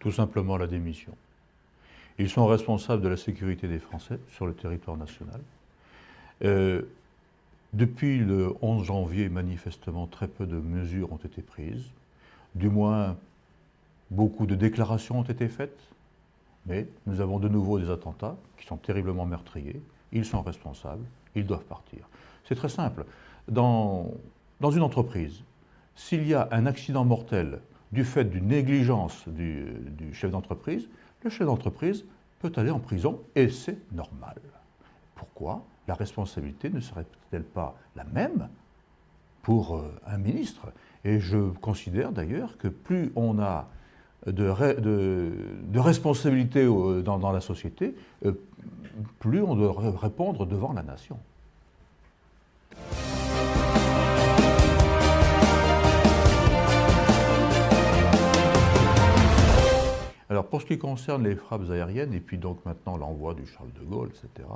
Tout simplement la démission. Ils sont responsables de la sécurité des Français sur le territoire national. Depuis le 11 janvier, manifestement, très peu de mesures ont été prises. Du moins, beaucoup de déclarations ont été faites. Mais nous avons de nouveau des attentats qui sont terriblement meurtriers. Ils sont responsables, ils doivent partir. C'est très simple. Dans une entreprise, s'il y a un accident mortel du fait d'une négligence du chef d'entreprise, le chef d'entreprise peut aller en prison et c'est normal. Pourquoi la responsabilité ne serait-elle pas la même pour un ministre? Et je considère d'ailleurs que plus on a de responsabilité dans la société, plus on doit répondre devant la nation. Alors pour ce qui concerne les frappes aériennes, et puis donc maintenant l'envoi du Charles de Gaulle, etc.,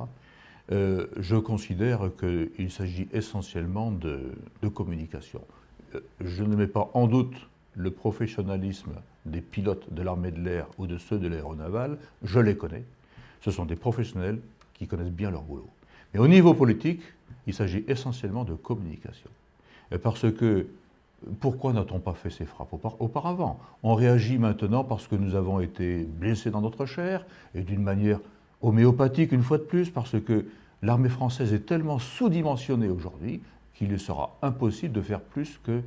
je considère qu'il s'agit essentiellement de communication. Je ne mets pas en doute le professionnalisme des pilotes de l'armée de l'air ou de ceux de l'aéronaval, je les connais. Ce sont des professionnels qui connaissent bien leur boulot. Mais au niveau politique, il s'agit essentiellement de communication. Parce que, pourquoi n'a-t-on pas fait ces frappes auparavant? On réagit maintenant parce que nous avons été blessés dans notre chair, et d'une manière homéopathique une fois de plus, parce que l'armée française est tellement sous-dimensionnée aujourd'hui qu'il lui sera impossible de faire plus que,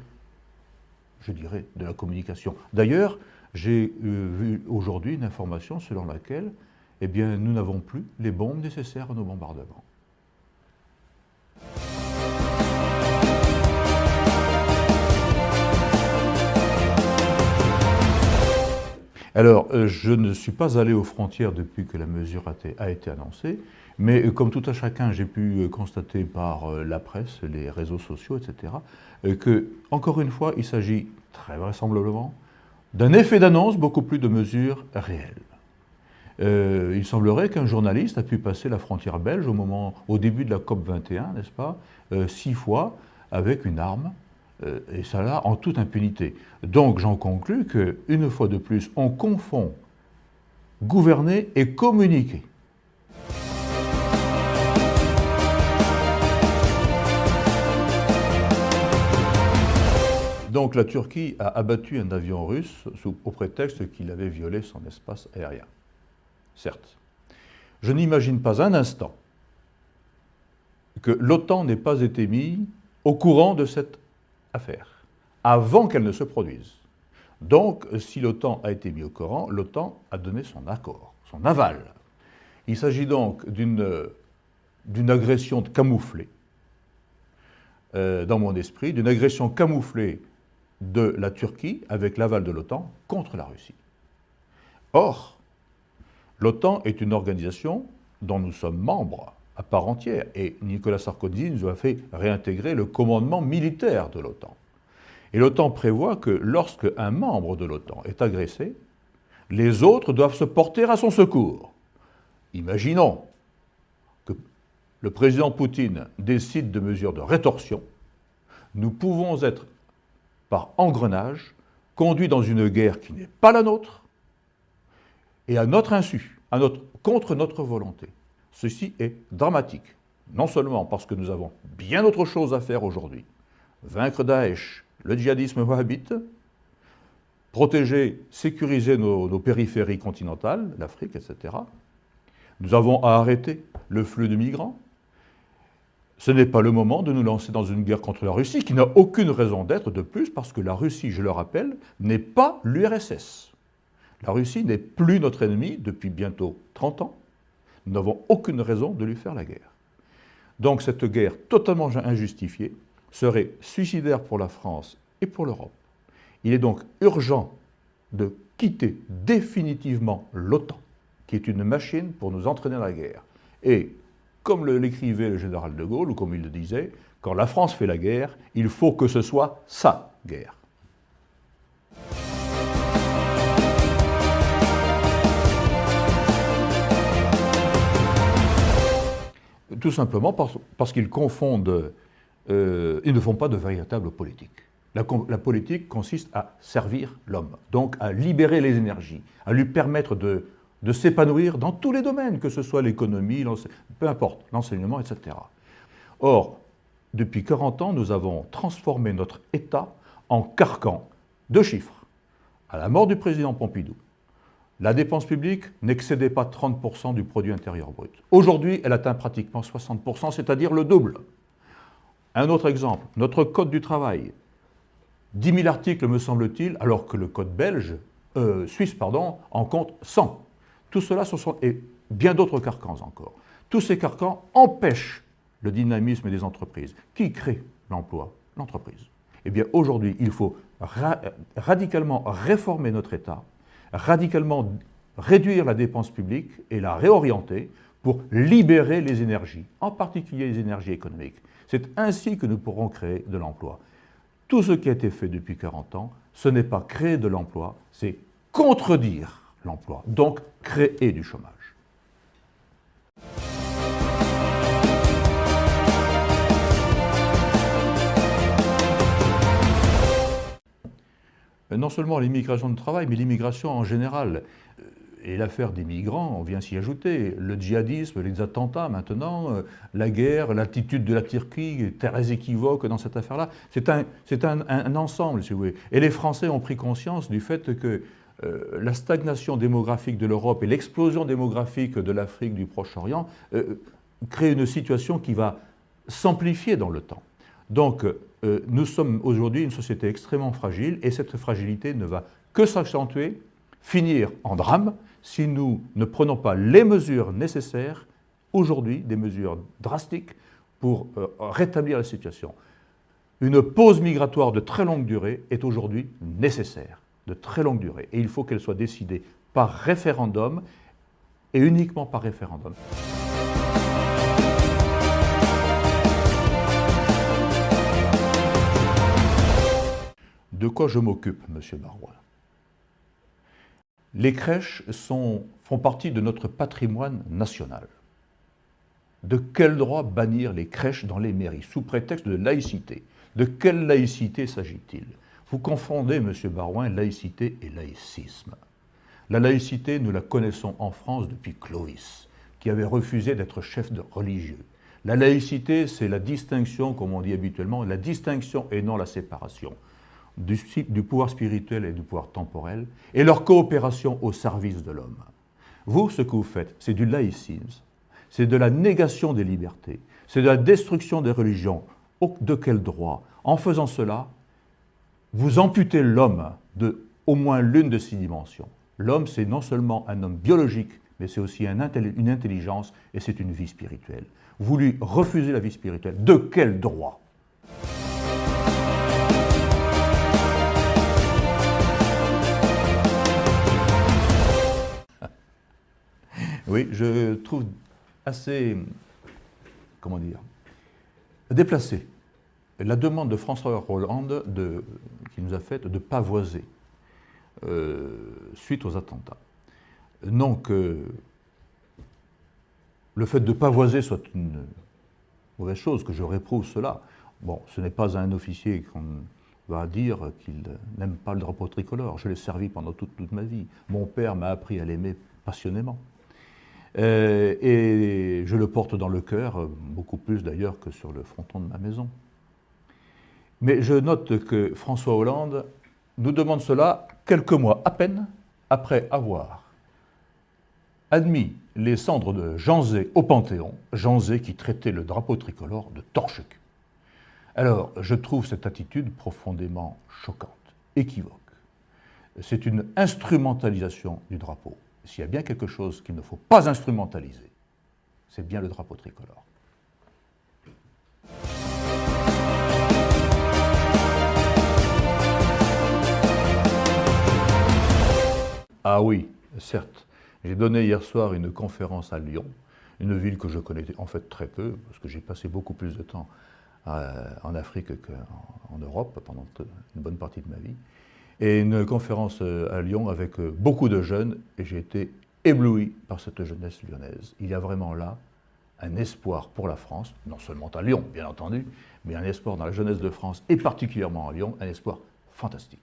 je dirais, de la communication. D'ailleurs, j'ai vu aujourd'hui une information selon laquelle, eh bien, nous n'avons plus les bombes nécessaires à nos bombardements. Alors, je ne suis pas allé aux frontières depuis que la mesure a été annoncée, mais comme tout à chacun, j'ai pu constater par la presse, les réseaux sociaux, etc., que, encore une fois, il s'agit très vraisemblablement d'un effet d'annonce, beaucoup plus de mesures réelles. Il semblerait qu'un journaliste a pu passer la frontière belge au début de la COP 21, n'est-ce pas, 6 fois avec une arme, et ça là en toute impunité. Donc j'en conclus qu'une fois de plus, on confond gouverner et communiquer. Donc la Turquie a abattu un avion russe au prétexte qu'il avait violé son espace aérien. Certes. Je n'imagine pas un instant que l'OTAN n'ait pas été mis au courant de cette affaire, avant qu'elle ne se produise. Donc, si l'OTAN a été mis au courant, l'OTAN a donné son accord, son aval. Il s'agit donc d'une agression camouflée, dans mon esprit, d'une agression camouflée de la Turquie avec l'aval de l'OTAN contre la Russie. Or, l'OTAN est une organisation dont nous sommes membres à part entière, et Nicolas Sarkozy nous a fait réintégrer le commandement militaire de l'OTAN. Et l'OTAN prévoit que lorsque un membre de l'OTAN est agressé, les autres doivent se porter à son secours. Imaginons que le président Poutine décide de mesures de rétorsion, nous pouvons être, par engrenage, conduits dans une guerre qui n'est pas la nôtre, et à notre insu, contre notre volonté. Ceci est dramatique, non seulement parce que nous avons bien autre chose à faire aujourd'hui, vaincre Daesh, le djihadisme wahhabite, protéger, sécuriser nos périphéries continentales, l'Afrique, etc. Nous avons à arrêter le flux de migrants. Ce n'est pas le moment de nous lancer dans une guerre contre la Russie, qui n'a aucune raison d'être de plus, parce que la Russie, je le rappelle, n'est pas l'URSS. La Russie n'est plus notre ennemi depuis bientôt 30 ans. Nous n'avons aucune raison de lui faire la guerre. Donc cette guerre totalement injustifiée serait suicidaire pour la France et pour l'Europe. Il est donc urgent de quitter définitivement l'OTAN, qui est une machine pour nous entraîner dans la guerre. Et comme l'écrivait le général de Gaulle, ou comme il le disait, quand la France fait la guerre, il faut que ce soit sa guerre. Tout simplement parce qu'ils confondent, ils ne font pas de véritable politique. La politique consiste à servir l'homme, donc à libérer les énergies, à lui permettre de s'épanouir dans tous les domaines, que ce soit l'économie, peu importe, l'enseignement, etc. Or, depuis 40 ans, nous avons transformé notre État en carcan de chiffres. À la mort du président Pompidou, la dépense publique n'excédait pas 30% du produit intérieur brut. Aujourd'hui, elle atteint pratiquement 60%, c'est-à-dire le double. Un autre exemple, notre Code du travail. 10 000 articles, me semble-t-il, alors que le Code suisse, en compte 100. Tout cela, et bien d'autres carcans encore. Tous ces carcans empêchent le dynamisme des entreprises. Qui crée l'emploi? L'entreprise. Eh bien, aujourd'hui, il faut radicalement réformer notre État, radicalement réduire la dépense publique et la réorienter pour libérer les énergies, en particulier les énergies économiques. C'est ainsi que nous pourrons créer de l'emploi. Tout ce qui a été fait depuis 40 ans, ce n'est pas créer de l'emploi, c'est contredire l'emploi, donc créer du chômage. Non seulement l'immigration de travail, mais l'immigration en général. Et l'affaire des migrants, on vient s'y ajouter. Le djihadisme, les attentats maintenant, la guerre, l'attitude de la Turquie, très équivoque dans cette affaire-là. C'est un ensemble, si vous voulez. Et les Français ont pris conscience du fait que la stagnation démographique de l'Europe et l'explosion démographique de l'Afrique, du Proche-Orient, créent une situation qui va s'amplifier dans le temps. Donc, nous sommes aujourd'hui une société extrêmement fragile et cette fragilité ne va que s'accentuer, finir en drame, si nous ne prenons pas les mesures nécessaires, aujourd'hui, des mesures drastiques pour rétablir la situation. Une pause migratoire de très longue durée est aujourd'hui nécessaire, de très longue durée, et il faut qu'elle soit décidée par référendum et uniquement par référendum. De quoi je m'occupe, M. Baroin? Les crèches font partie de notre patrimoine national. De quel droit bannir les crèches dans les mairies, sous prétexte de laïcité? De quelle laïcité s'agit-il? Vous confondez, M. Baroin, laïcité et laïcisme. La laïcité, nous la connaissons en France depuis Clovis, qui avait refusé d'être chef de religieux. La laïcité, c'est la distinction, comme on dit habituellement, la distinction et non la séparation du pouvoir spirituel et du pouvoir temporel, et leur coopération au service de l'homme. Vous, ce que vous faites, c'est du laïcisme, c'est de la négation des libertés, c'est de la destruction des religions. De quel droit? En faisant cela, vous amputez l'homme de au moins l'une de 6 dimensions. L'homme, c'est non seulement un homme biologique, mais c'est aussi une intelligence et c'est une vie spirituelle. Vous lui refusez la vie spirituelle. De quel droit? Oui, je trouve assez, comment dire, déplacé la demande de François Hollande qui nous a faite de pavoiser suite aux attentats. Non que le fait de pavoiser soit une mauvaise chose, que je réprouve cela. Bon, ce n'est pas à un officier qu'on va dire qu'il n'aime pas le drapeau tricolore. Je l'ai servi pendant toute ma vie. Mon père m'a appris à l'aimer passionnément. Et je le porte dans le cœur, beaucoup plus d'ailleurs que sur le fronton de ma maison. Mais je note que François Hollande nous demande cela quelques mois à peine après avoir admis les cendres de Jean Zay au Panthéon, Jean Zay qui traitait le drapeau tricolore de torche-cul. Alors, je trouve cette attitude profondément choquante, équivoque. C'est une instrumentalisation du drapeau. S'il y a bien quelque chose qu'il ne faut pas instrumentaliser, c'est bien le drapeau tricolore. Ah oui, certes. J'ai donné hier soir une conférence à Lyon, une ville que je connais en fait très peu, parce que j'ai passé beaucoup plus de temps en Afrique qu'en Europe pendant une bonne partie de ma vie. Et une conférence à Lyon avec beaucoup de jeunes, et j'ai été ébloui par cette jeunesse lyonnaise. Il y a vraiment là un espoir pour la France, non seulement à Lyon, bien entendu, mais un espoir dans la jeunesse de France, et particulièrement à Lyon, un espoir fantastique.